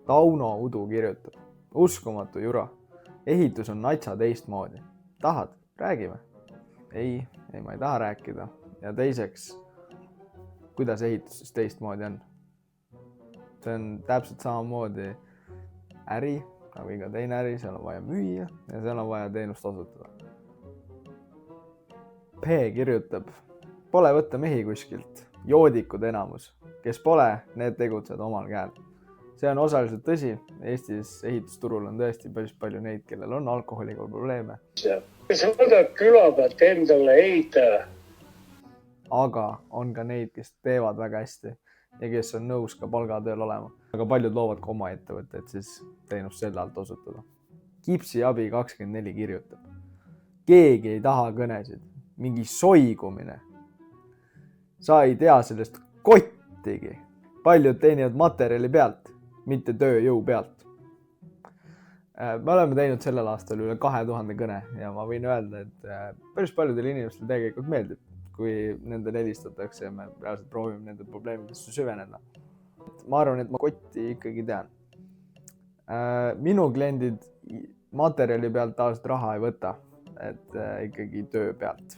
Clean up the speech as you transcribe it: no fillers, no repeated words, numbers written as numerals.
Tauno Udu kirjutab. Uskumatu jura. Ehitus on natsa teistmoodi. Tahad? Räägime. Ei, ma ei taha rääkida. Ja teiseks, kuidas ehitus siis teistmoodi on? See on täpselt samamoodi äri, nagu iga teine äri, seal on vaja müüa ja seal on vaja teenust osutada. P kirjutab. Pole võtta mehi kuskilt. Joodikud enamus. Kes pole, need tegutsevad omal käel. See on osaliselt tõsi. Eestis ehitusturul on tõesti päris palju neid, kellel on alkoholiga probleeme. Kes võtab küla pealt endale ehitaja. Aga on ka neid, kes teevad väga hästi ja kes on nõus ka palgatööl olema. Aga paljud loovad ka oma ettevõtte, et siis teenust selle alt osutada. Kipsiabi 24 kirjutab. Keegi ei taha kõnesid. Mingi soigumine. Sa ei tea sellest kottigi. Paljud teenivad materjali pealt, mitte tööjõu pealt. Me oleme teinud sellel aastal üle 2000 kõne ja ma võin öelda, et päris paljudel inimestel tegelikult meeldib, kui nendel helistatakse ja me reaalselt proovime nende probleemidesse süveneda. Ma arvan, et ma kotti ikkagi tean. Minu kliendid materjali pealt tavaliselt raha ei võta, et ikkagi töö pealt.